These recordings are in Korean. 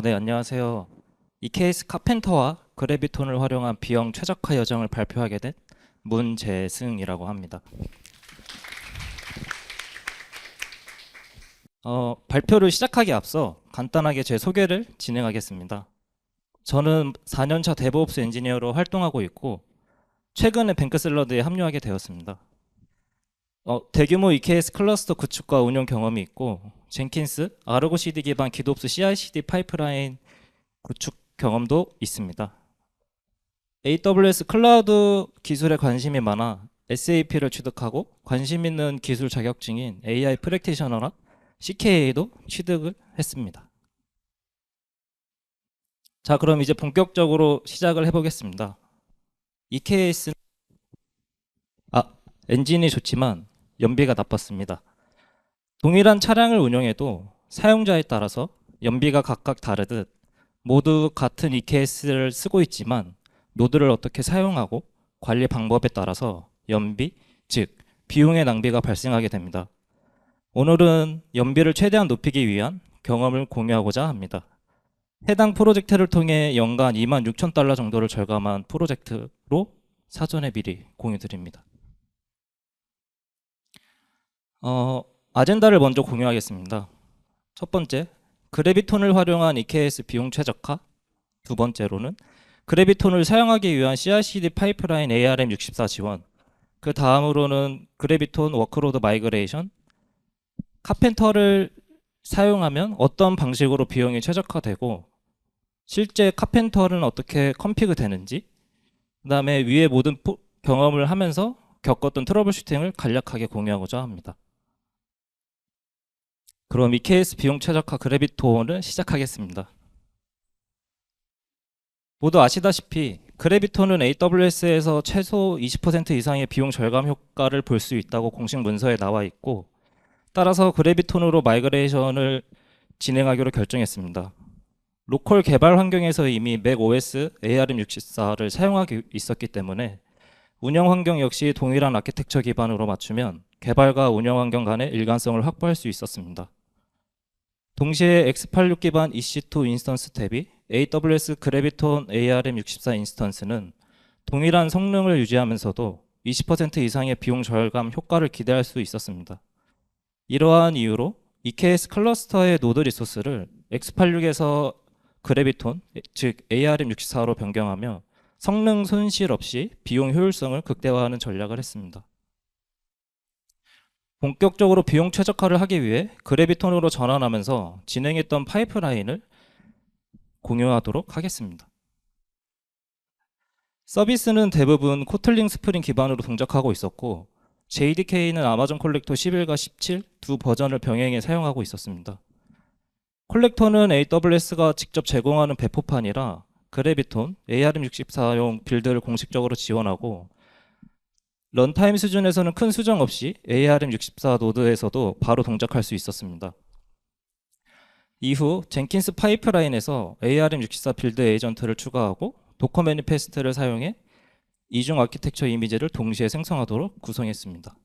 네, 안녕하세요. EKS 카펜터와 그래비톤을 활용한 비형 최적화 여정을 발표하게 된 문재승이라고 합니다. 발표를 시작하기 앞서 간단하게 제 소개를 진행하겠습니다. 저는 4년차 데브옵스 엔지니어로 활동하고 있고 최근에 뱅크샐러드에 합류하게 되었습니다. 대규모 EKS 클러스터 구축과 운영 경험이 있고 젠킨스, 아르고 CD 기반 기도옵스 CI/CD 파이프라인 구축 경험도 있습니다. AWS 클라우드 기술에 관심이 많아 SAP를 취득하고 관심 있는 기술 자격증인 AI 프랙티셔너나 CKA도 취득을 했습니다. 자, 그럼 이제 본격적으로 시작을 해보겠습니다. EKS는 엔진이 좋지만 연비가 나빴습니다. 동일한 차량을 운영해도 사용자에 따라서 연비가 각각 다르듯 모두 같은 EKS를 쓰고 있지만 노드를 어떻게 사용하고 관리 방법에 따라서 연비, 즉 비용의 낭비가 발생하게 됩니다. 오늘은 연비를 최대한 높이기 위한 경험을 공유하고자 합니다. 해당 프로젝트를 통해 연간 26,000달러 정도를 절감한 프로젝트로 사전에 미리 공유드립니다. 아젠다를 먼저 공유하겠습니다. 첫 번째, 그래비톤을 활용한 EKS 비용 최적화. 두 번째로는 그래비톤을 사용하기 위한 CI/CD 파이프라인 ARM64 지원. 그 다음으로는 그래비톤 워크로드 마이그레이션. 카펜터를 사용하면 어떤 방식으로 비용이 최적화되고 실제 카펜터는 어떻게 컴피그 되는지, 그 다음에 위의 모든 경험을 하면서 겪었던 트러블 슈팅을 간략하게 공유하고자 합니다. 그럼 EKS 비용 최적화 그래비톤을 시작하겠습니다. 모두 아시다시피 그래비톤은 AWS에서 최소 20% 이상의 비용 절감 효과를 볼 수 있다고 공식 문서에 나와 있고, 따라서 그래비톤으로 마이그레이션을 진행하기로 결정했습니다. 로컬 개발 환경에서 이미 맥OS ARM64를 사용하고 있었기 때문에 운영 환경 역시 동일한 아키텍처 기반으로 맞추면 개발과 운영 환경 간의 일관성을 확보할 수 있었습니다. 동시에 x86 기반 EC2 인스턴스 대비 AWS 그래비톤 ARM64 인스턴스는 동일한 성능을 유지하면서도 20% 이상의 비용 절감 효과를 기대할 수 있었습니다. 이러한 이유로 EKS 클러스터의 노드 리소스를 x86에서 그래비톤, 즉 ARM64로 변경하며 성능 손실 없이 비용 효율성을 극대화하는 전략을 했습니다. 본격적으로 비용 최적화를 하기 위해 그래비톤으로 전환하면서 진행했던 파이프라인을 공유하도록 하겠습니다. 서비스는 대부분 코틀링 스프링 기반으로 동작하고 있었고 JDK는 아마존 콜렉터 11과 17 두 버전을 병행해 사용하고 있었습니다. 콜렉터는 AWS가 직접 제공하는 배포판이라 그래비톤 ARM64용 빌드를 공식적으로 지원하고 런타임 수준에서는 큰 수정 없이 ARM64 노드에서도 바로 동작할 수 있었습니다. 이후 젠킨스 파이프라인에서 ARM64 빌드 에이전트를 추가하고 도커 매니페스트를 사용해 이중 아키텍처 이미지를 동시에 생성하도록 구성했습니다.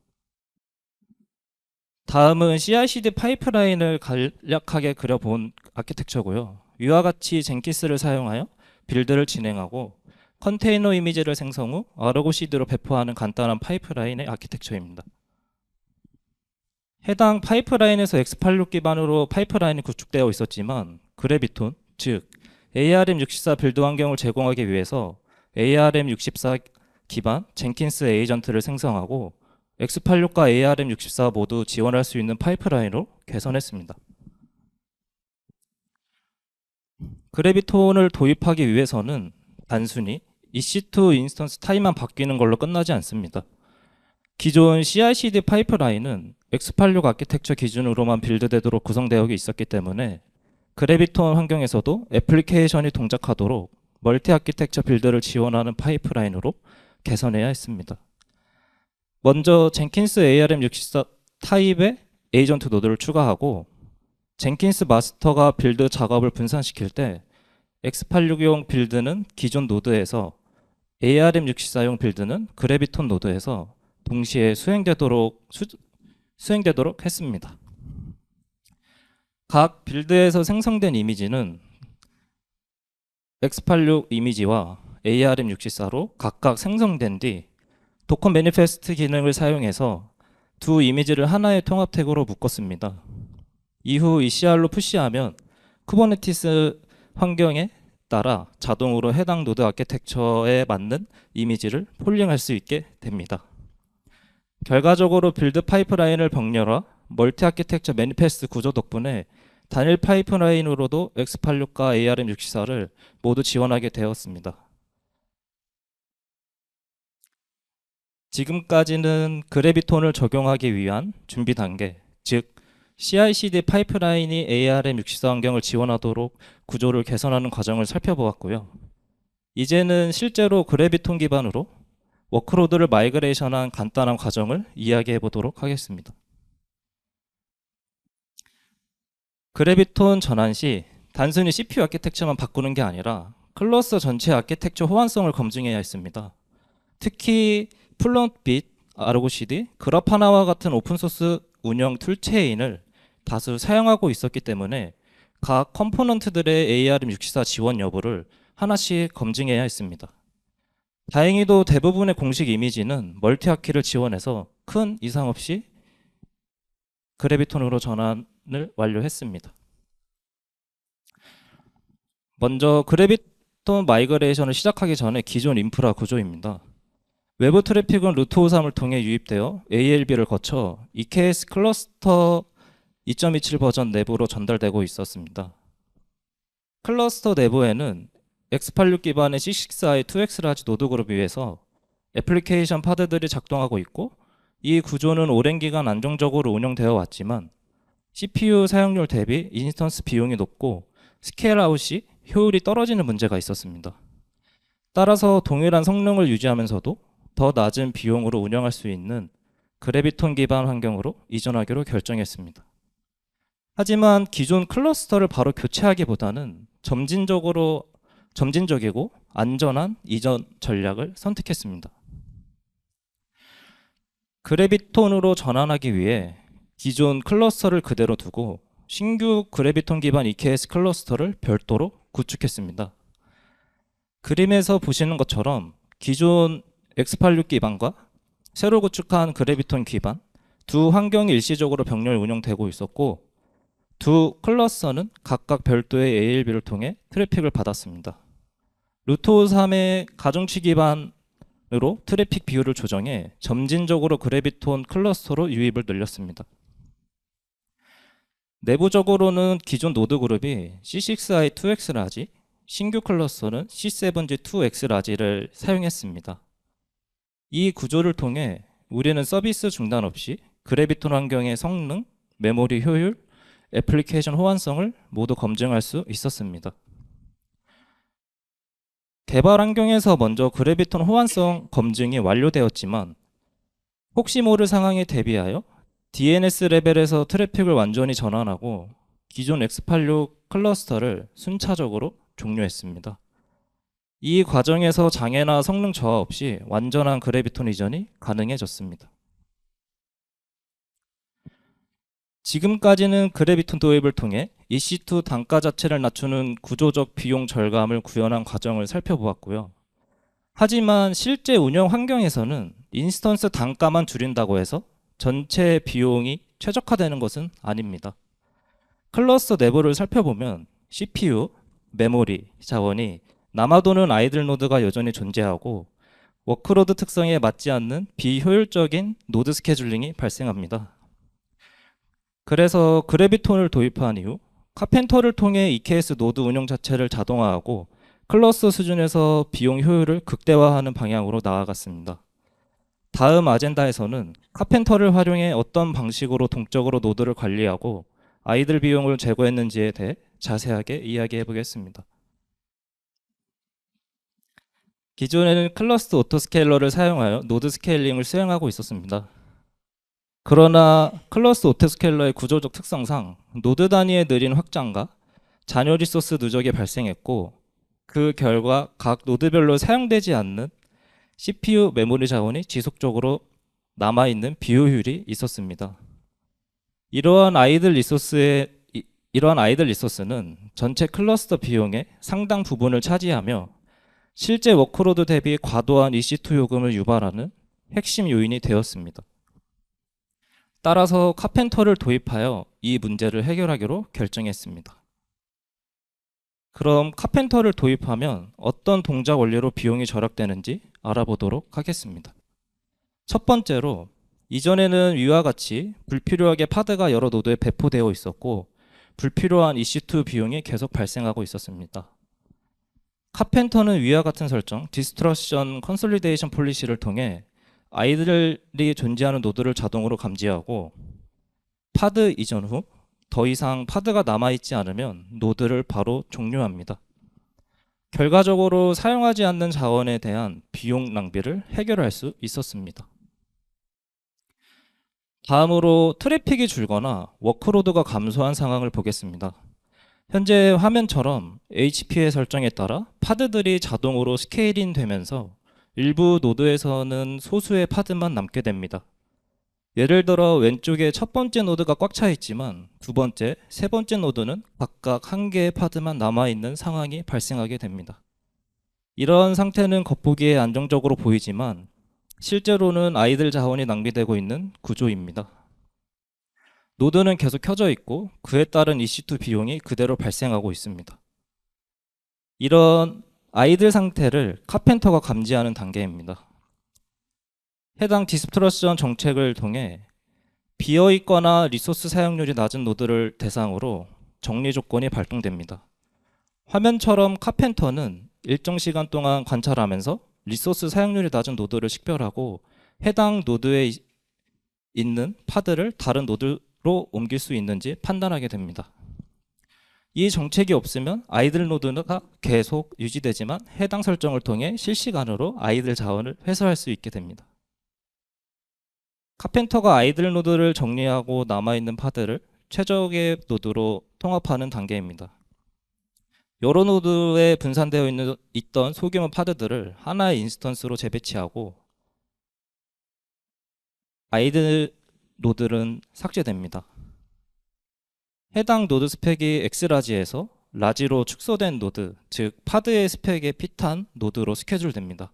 다음은 CI/CD 파이프라인을 간략하게 그려본 아키텍처고요. 위와 같이 젠킨스를 사용하여 빌드를 진행하고 컨테이너 이미지를 생성 후 아르고 CD로 배포하는 간단한 파이프라인의 아키텍처입니다. 해당 파이프라인에서 x86 기반으로 파이프라인이 구축되어 있었지만 그래비톤, 즉 ARM64 빌드 환경을 제공하기 위해서 ARM64 기반 젠킨스 에이전트를 생성하고 x86과 ARM64 모두 지원할 수 있는 파이프라인으로 개선했습니다. 그래비톤을 도입하기 위해서는 단순히 EC2 인스턴스 타입만 바뀌는 걸로 끝나지 않습니다. 기존 CI/CD 파이프라인은 x86 아키텍처 기준으로만 빌드되도록 구성되어 있었기 때문에 그래비톤 환경에서도 애플리케이션이 동작하도록 멀티 아키텍처 빌드를 지원하는 파이프라인으로 개선해야 했습니다. 먼저 젠킨스 ARM64 타입의 에이전트 노드를 추가하고 젠킨스 마스터가 빌드 작업을 분산시킬 때 x86용 빌드는 기존 노드에서 ARM64용 빌드는 그래비톤 노드에서 동시에 수행되도록 했습니다. 각 빌드에서 생성된 이미지는 X86 이미지와 ARM64로 각각 생성된 뒤 도커 매니페스트 기능을 사용해서 두 이미지를 하나의 통합 태그로 묶었습니다. 이후 ECR로 푸시하면 쿠버네티스 환경에 따라 자동으로 해당 노드 아키텍처에 맞는 이미지를 폴링할 수 있게 됩니다. 결과적으로 빌드 파이프라인을 병렬화, 멀티 아키텍처 매니페스트 구조 덕분에 단일 파이프라인으로도 X86과 ARM64를 모두 지원하게 되었습니다. 지금까지는 그래비톤을 적용하기 위한 준비 단계, 즉 CI/CD 파이프라인이 ARM64 환경을 지원하도록 구조를 개선하는 과정을 살펴보았고요. 이제는 실제로 그래비톤 기반으로 워크로드를 마이그레이션한 간단한 과정을 이야기해 보도록 하겠습니다. 그래비톤 전환 시 단순히 CPU 아키텍처만 바꾸는 게 아니라 클러스터 전체 아키텍처 호환성을 검증해야 했습니다. 특히 플롯빗, 아르고CD, 그라파나와 같은 오픈소스 운영 툴체인을 다수 사용하고 있었기 때문에 각 컴포넌트들의 ARM64 지원 여부를 하나씩 검증해야 했습니다. 다행히도 대부분의 공식 이미지는 멀티아키를 지원해서 큰 이상 없이 그래비톤으로 전환을 완료했습니다. 먼저 그래비톤 마이그레이션을 시작하기 전에 기존 인프라 구조입니다. 외부 트래픽은 루트 53을 통해 유입되어 ALB를 거쳐 EKS 클러스터 2.27 버전 내부로 전달되고 있었습니다. 클러스터 내부에는 X86 기반의 C6i 2X라지 노드 그룹 위에서 애플리케이션 파드들이 작동하고 있고, 이 구조는 오랜 기간 안정적으로 운영되어 왔지만 CPU 사용률 대비 인스턴스 비용이 높고 스케일아웃 시 효율이 떨어지는 문제가 있었습니다. 따라서 동일한 성능을 유지하면서도 더 낮은 비용으로 운영할 수 있는 그래비톤 기반 환경으로 이전하기로 결정했습니다. 하지만 기존 클러스터를 바로 교체하기보다는 점진적이고 안전한 이전 전략을 선택했습니다. 그래비톤으로 전환하기 위해 기존 클러스터를 그대로 두고 신규 그래비톤 기반 EKS 클러스터를 별도로 구축했습니다. 그림에서 보시는 것처럼 기존 X86 기반과 새로 구축한 그래비톤 기반 두 환경이 일시적으로 병렬 운영되고 있었고, 두 클러스터는 각각 별도의 ALB를 통해 트래픽을 받았습니다. 루트 53의 가중치 기반으로 트래픽 비율을 조정해 점진적으로 그래비톤 클러스터로 유입을 늘렸습니다. 내부적으로는 기존 노드 그룹이 C6i 2X 라지, 신규 클러스터는 C7g 2X 라지를 사용했습니다. 이 구조를 통해 우리는 서비스 중단 없이 그래비톤 환경의 성능, 메모리 효율, 애플리케이션 호환성을 모두 검증할 수 있었습니다. 개발 환경에서 먼저 그래비톤 호환성 검증이 완료되었지만 혹시 모를 상황에 대비하여 DNS 레벨에서 트래픽을 완전히 전환하고 기존 X86 클러스터를 순차적으로 종료했습니다. 이 과정에서 장애나 성능 저하 없이 완전한 그래비톤 이전이 가능해졌습니다. 지금까지는 그래비톤 도입을 통해 EC2 단가 자체를 낮추는 구조적 비용 절감을 구현한 과정을 살펴보았고요. 하지만 실제 운영 환경에서는 인스턴스 단가만 줄인다고 해서 전체 비용이 최적화되는 것은 아닙니다. 클러스터 내부를 살펴보면 CPU, 메모리 자원이 남아도는 아이들 노드가 여전히 존재하고 워크로드 특성에 맞지 않는 비효율적인 노드 스케줄링이 발생합니다. 그래서 그래비톤을 도입한 이후 카펜터를 통해 EKS 노드 운영 자체를 자동화하고 클러스터 수준에서 비용 효율을 극대화하는 방향으로 나아갔습니다. 다음 아젠다에서는 카펜터를 활용해 어떤 방식으로 동적으로 노드를 관리하고 아이들 비용을 제거했는지에 대해 자세하게 이야기해 보겠습니다. 기존에는 클러스터 오토스케일러를 사용하여 노드 스케일링을 수행하고 있었습니다. 그러나 클러스터 오토스케일러의 구조적 특성상 노드 단위의 느린 확장과 잔여 리소스 누적이 발생했고, 그 결과 각 노드별로 사용되지 않는 CPU 메모리 자원이 지속적으로 남아있는 비효율이 있었습니다. 이러한 아이들 리소스의 이러한 아이들 리소스는 전체 클러스터 비용의 상당 부분을 차지하며 실제 워크로드 대비 과도한 EC2 요금을 유발하는 핵심 요인이 되었습니다. 따라서 카펜터를 도입하여 이 문제를 해결하기로 결정했습니다. 그럼 카펜터를 도입하면 어떤 동작 원리로 비용이 절약되는지 알아보도록 하겠습니다. 첫 번째로 이전에는 위와 같이 불필요하게 파드가 여러 노드에 배포되어 있었고 불필요한 EC2 비용이 계속 발생하고 있었습니다. 카펜터는 위와 같은 설정, 디스트러션 컨솔리데이션 폴리시를 통해 아이들이 존재하는 노드를 자동으로 감지하고 파드 이전 후 더 이상 파드가 남아있지 않으면 노드를 바로 종료합니다. 결과적으로 사용하지 않는 자원에 대한 비용 낭비를 해결할 수 있었습니다. 다음으로 트래픽이 줄거나 워크로드가 감소한 상황을 보겠습니다. 현재 화면처럼 HP의 설정에 따라 파드들이 자동으로 스케일인 되면서 일부 노드에서는 소수의 파드만 남게 됩니다. 예를 들어 왼쪽에 첫 번째 노드가 꽉 차 있지만 두 번째, 세 번째 노드는 각각 한 개의 파드만 남아있는 상황이 발생하게 됩니다. 이런 상태는 겉보기에 안정적으로 보이지만 실제로는 아이들 자원이 낭비되고 있는 구조입니다. 노드는 계속 켜져 있고 그에 따른 EC2 비용이 그대로 발생하고 있습니다. 이런 아이들 상태를 카펜터가 감지하는 단계입니다. 해당 디스트러션 정책을 통해 비어있거나 리소스 사용률이 낮은 노드를 대상으로 정리 조건이 발동됩니다. 화면처럼 카펜터는 일정 시간 동안 관찰하면서 리소스 사용률이 낮은 노드를 식별하고 해당 노드에 있는 파드를 다른 노드로 옮길 수 있는지 판단하게 됩니다. 이 정책이 없으면 아이들 노드가 계속 유지되지만 해당 설정을 통해 실시간으로 아이들 자원을 회수할 수 있게 됩니다. 카펜터가 아이들 노드를 정리하고 남아있는 파드를 최적의 노드로 통합하는 단계입니다. 여러 노드에 분산되어 있던 소규모 파드들을 하나의 인스턴스로 재배치하고 아이들 노드는 삭제됩니다. 해당 노드 스펙이 X라지에서 라지로 축소된 노드, 즉 파드의 스펙에 핏한 노드로 스케줄됩니다.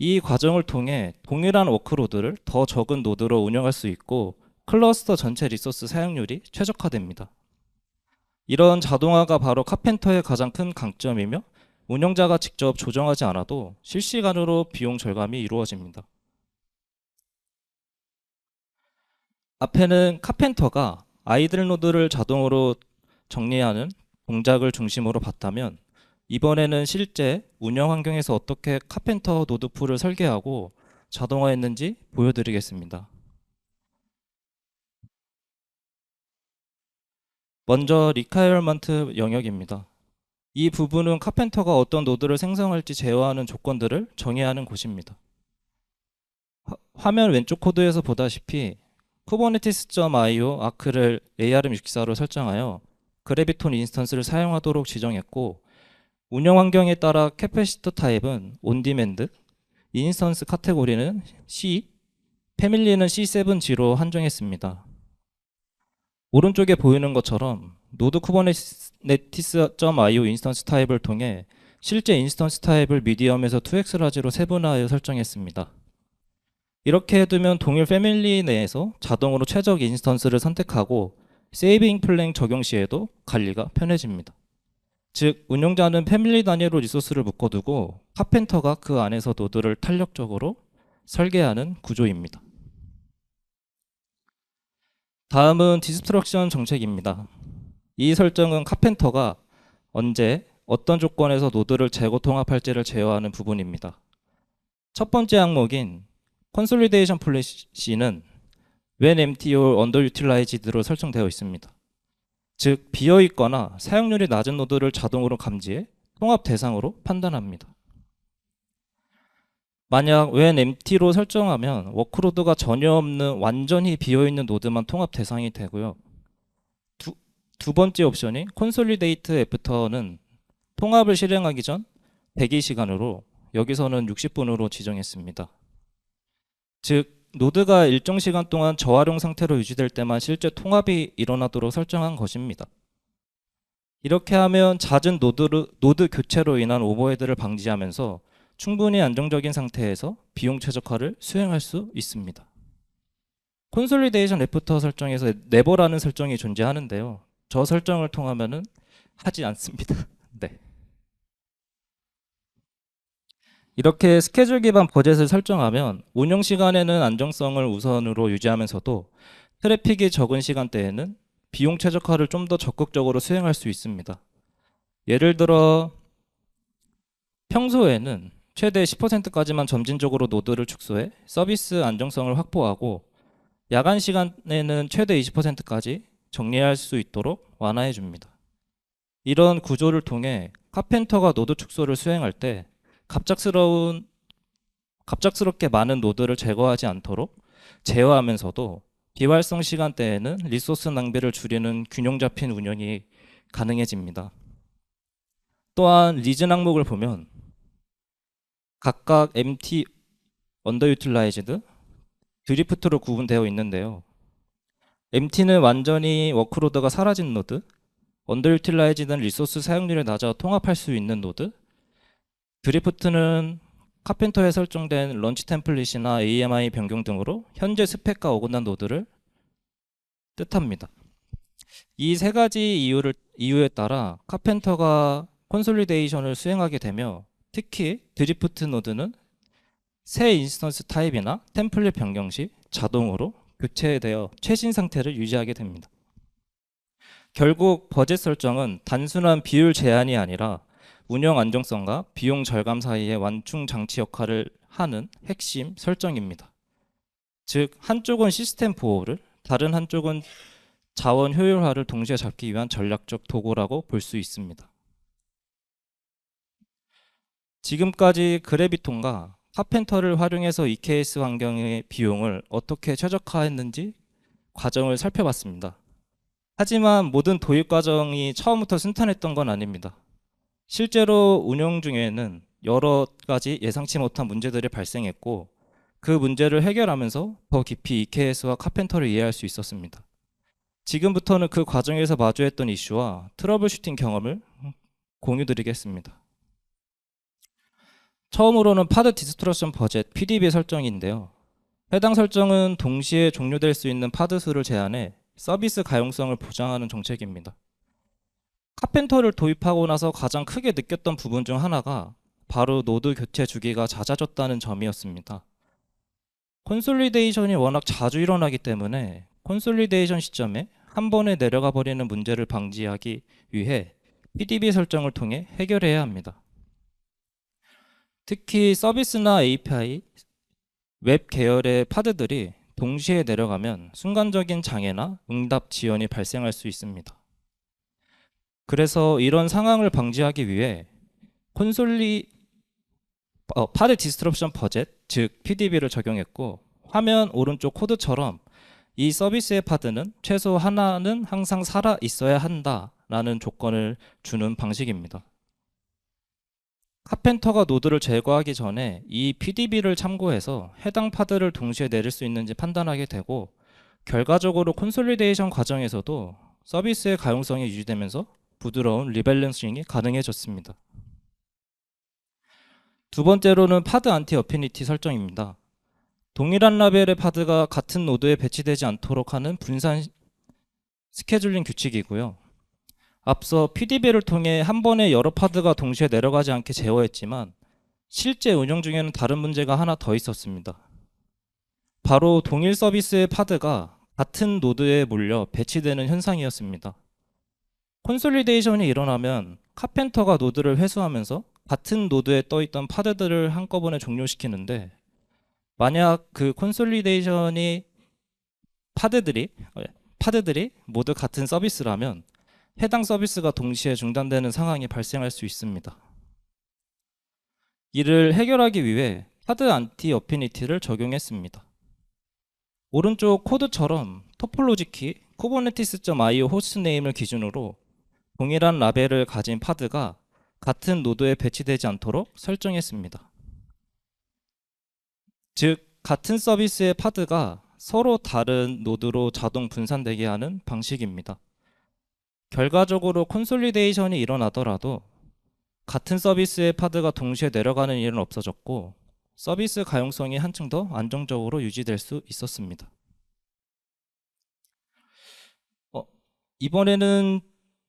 이 과정을 통해 동일한 워크로드를 더 적은 노드로 운영할 수 있고 클러스터 전체 리소스 사용률이 최적화됩니다. 이런 자동화가 바로 카펜터의 가장 큰 강점이며 운영자가 직접 조정하지 않아도 실시간으로 비용 절감이 이루어집니다. 앞에는 카펜터가 아이들 노드를 자동으로 정리하는 동작을 중심으로 봤다면 이번에는 실제 운영 환경에서 어떻게 카펜터 노드풀을 설계하고 자동화했는지 보여드리겠습니다. 먼저 리퀘어먼트 영역입니다. 이 부분은 카펜터가 어떤 노드를 생성할지 제어하는 조건들을 정의하는 곳입니다. 화면 왼쪽 코드에서 보다시피 kubernetes.io 아크를 ARM64로 설정하여 그래비톤 인스턴스를 사용하도록 지정했고 운영 환경에 따라 캐패시터 타입은 온디맨드, 인스턴스 카테고리는 C, 패밀리는 C7G로 한정했습니다. 오른쪽에 보이는 것처럼 노드 kubernetes.io 인스턴스 타입을 통해 실제 인스턴스 타입을 미디엄에서 2x 라지로 세분화하여 설정했습니다. 이렇게 해두면 동일 패밀리 내에서 자동으로 최적 인스턴스를 선택하고 세이빙 플랜 적용 시에도 관리가 편해집니다. 즉 운영자는 패밀리 단위로 리소스를 묶어두고 카펜터가 그 안에서 노드를 탄력적으로 설계하는 구조입니다. 다음은 디스트럭션 정책입니다. 이 설정은 카펜터가 언제 어떤 조건에서 노드를 재고 통합할지를 제어하는 부분입니다. 첫 번째 항목인 컨솔리데이션 폴리시는 when empty or underutilized로 설정되어 있습니다. 즉 비어있거나 사용률이 낮은 노드를 자동으로 감지해 통합 대상으로 판단합니다. 만약 when empty로 설정하면 워크로드가 전혀 없는 완전히 비어있는 노드만 통합 대상이 되고요. 두 번째 옵션인 consolidate after는 통합을 실행하기 전 대기 시간으로 여기서는 60분으로 지정했습니다. 즉 노드가 일정 시간 동안 저활용 상태로 유지될 때만 실제 통합이 일어나도록 설정한 것입니다. 이렇게 하면 잦은 노드 교체로 인한 오버헤드를 방지하면서 충분히 안정적인 상태에서 비용 최적화를 수행할 수 있습니다. 콘솔리데이션 애프터 설정에서 네버라는 설정이 존재하는데요. 저 설정을 통하면은 하지 않습니다. 네. 이렇게 스케줄 기반 버젯을 설정하면 운영 시간에는 안정성을 우선으로 유지하면서도 트래픽이 적은 시간대에는 비용 최적화를 좀 더 적극적으로 수행할 수 있습니다. 예를 들어 평소에는 최대 10%까지만 점진적으로 노드를 축소해 서비스 안정성을 확보하고 야간 시간에는 최대 20%까지 정리할 수 있도록 완화해 줍니다. 이런 구조를 통해 카펜터가 노드 축소를 수행할 때 갑작스럽게 많은 노드를 제거하지 않도록 제어하면서도 비활성 시간대에는 리소스 낭비를 줄이는 균형 잡힌 운영이 가능해집니다. 또한 리즌 항목을 보면 각각 MT, 언더유틸라이즈드, 드리프트로 구분되어 있는데요. MT는 완전히 워크로드가 사라진 노드, 언더유틸라이즈드는 리소스 사용률이 낮아 통합할 수 있는 노드, 드리프트는 카펜터에 설정된 런치 템플릿이나 AMI 변경 등으로 현재 스펙과 어긋난 노드를 뜻합니다. 이 세 가지 이유에 따라 카펜터가 콘솔리데이션을 수행하게 되며 특히 드리프트 노드는 새 인스턴스 타입이나 템플릿 변경 시 자동으로 교체되어 최신 상태를 유지하게 됩니다. 결국 버젯 설정은 단순한 비율 제한이 아니라 운영 안정성과 비용 절감 사이의 완충 장치 역할을 하는 핵심 설정입니다. 즉 한쪽은 시스템 보호를, 다른 한쪽은 자원 효율화를 동시에 잡기 위한 전략적 도구라고 볼 수 있습니다. 지금까지 그래비톤과 카펜터를 활용해서 EKS 환경의 비용을 어떻게 최적화했는지 과정을 살펴봤습니다. 하지만 모든 도입 과정이 처음부터 순탄했던 건 아닙니다. 실제로 운영 중에는 여러 가지 예상치 못한 문제들이 발생했고 그 문제를 해결하면서 더 깊이 EKS와 카펜터를 이해할 수 있었습니다. 지금부터는 그 과정에서 마주했던 이슈와 트러블 슈팅 경험을 공유드리겠습니다. 처음으로는 파드 디스트럭션 버젯 PDB 설정인데요. 해당 설정은 동시에 종료될 수 있는 파드 수를 제한해 서비스 가용성을 보장하는 정책입니다. 카펜터를 도입하고 나서 가장 크게 느꼈던 부분 중 하나가 바로 노드 교체 주기가 잦아졌다는 점이었습니다. 콘솔리데이션이 워낙 자주 일어나기 때문에 콘솔리데이션 시점에 한 번에 내려가 버리는 문제를 방지하기 위해 PDB 설정을 통해 해결해야 합니다. 특히 서비스나 API, 웹 계열의 파드들이 동시에 내려가면 순간적인 장애나 응답 지연이 발생할 수 있습니다. 그래서 이런 상황을 방지하기 위해 파드 디스트럽션 버젯, 즉 PDB를 적용했고 화면 오른쪽 코드처럼 이 서비스의 파드는 최소 하나는 항상 살아 있어야 한다라는 조건을 주는 방식입니다. 카펜터가 노드를 제거하기 전에 이 PDB를 참고해서 해당 파드를 동시에 내릴 수 있는지 판단하게 되고 결과적으로 콘솔리데이션 과정에서도 서비스의 가용성이 유지되면서 부드러운 리밸런싱이 가능해졌습니다. 두 번째로는 파드 안티 어피니티 설정입니다. 동일한 라벨의 파드가 같은 노드에 배치되지 않도록 하는 분산 스케줄링 규칙이고요. 앞서 PDB를 통해 한 번에 여러 파드가 동시에 내려가지 않게 제어했지만 실제 운영 중에는 다른 문제가 하나 더 있었습니다. 바로 동일 서비스의 파드가 같은 노드에 몰려 배치되는 현상이었습니다. 콘솔리데이션이 일어나면 카펜터가 노드를 회수하면서 같은 노드에 떠있던 파드들을 한꺼번에 종료시키는데 만약 그 콘솔리데이션이 파드들이 모두 같은 서비스라면 해당 서비스가 동시에 중단되는 상황이 발생할 수 있습니다. 이를 해결하기 위해 파드 안티 어피니티를 적용했습니다. 오른쪽 코드처럼 토폴로지키 kubernetes.io 호스트네임을 기준으로 동일한 라벨을 가진 파드가 같은 노드에 배치되지 않도록 설정했습니다. 즉 같은 서비스의 파드가 서로 다른 노드로 자동 분산되게 하는 방식입니다. 결과적으로 콘솔리데이션이 일어나더라도 같은 서비스의 파드가 동시에 내려가는 일은 없어졌고 서비스 가용성이 한층 더 안정적으로 유지될 수 있었습니다. 이번에는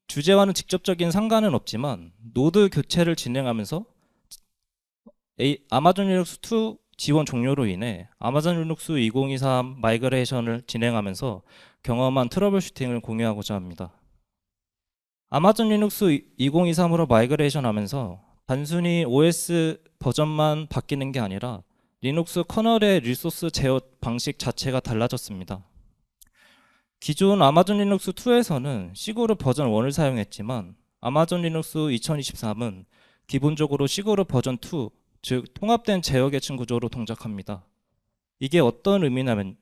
주제와는 직접적인 상관은 없지만 노드 교체를 진행하면서 아마존 리눅스 2 지원 종료로 인해 아마존 리눅스 2023 마이그레이션을 진행하면서 경험한 트러블 슈팅을 공유하고자 합니다. 아마존 리눅스 2023으로 마이그레이션 하면서 단순히 OS 버전만 바뀌는 게 아니라 리눅스 커널의 리소스 제어 방식 자체가 달라졌습니다. 기존 아마존 리눅스 2에서는 시그룹 버전 1을 사용했지만 아마존 리눅스 2023은 기본적으로 시그룹 버전 2, 즉 통합된 제어 계층 구조로 동작합니다. 이게 어떤 의미냐면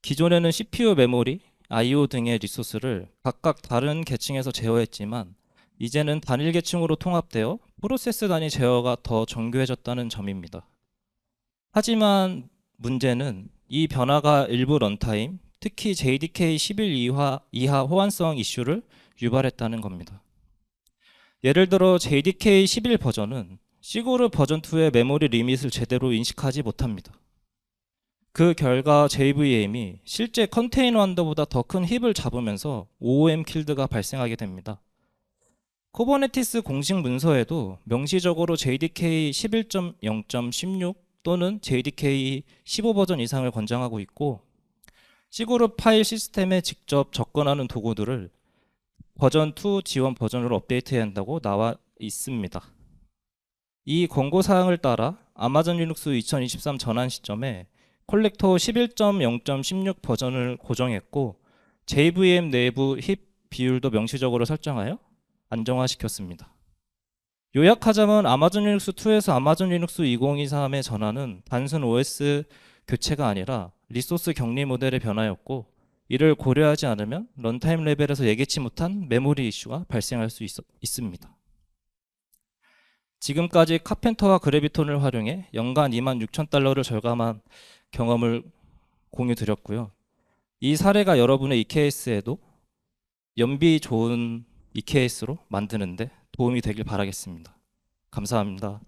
기존에는 CPU, 메모리, I/O 등의 리소스를 각각 다른 계층에서 제어했지만 이제는 단일 계층으로 통합되어 프로세스 단위 제어가 더 정교해졌다는 점입니다. 하지만 문제는 이 변화가 일부 런타임, 특히 JDK 11 이하 호환성 이슈를 유발했다는 겁니다. 예를 들어 JDK 11 버전은 시그룹 버전 2의 메모리 리밋을 제대로 인식하지 못합니다. 그 결과 JVM이 실제 컨테이너 한도보다 더 큰 힙을 잡으면서 OOM 킬드가 발생하게 됩니다. 쿠버네티스 공식 문서에도 명시적으로 JDK 11.0.16 또는 JDK 15 버전 이상을 권장하고 있고 C그룹 파일 시스템에 직접 접근하는 도구들을 버전 2 지원 버전으로 업데이트해야 한다고 나와 있습니다. 이 권고사항을 따라 아마존 리눅스 2023 전환 시점에 콜렉터 11.0.16 버전을 고정했고 JVM 내부 힙 비율도 명시적으로 설정하여 안정화시켰습니다. 요약하자면 아마존 리눅스 2에서 아마존 리눅스 2023의 전환은 단순 OS 교체가 아니라 리소스 격리 모델의 변화였고 이를 고려하지 않으면 런타임 레벨에서 예기치 못한 메모리 이슈가 발생할 수 있습니다. 지금까지 카펜터와 그래비톤을 활용해 연간 26,000달러를 절감한 경험을 공유 드렸고요. 이 사례가 여러분의 EKS에도 연비 좋은 EKS로 만드는데 도움이 되길 바라겠습니다. 감사합니다.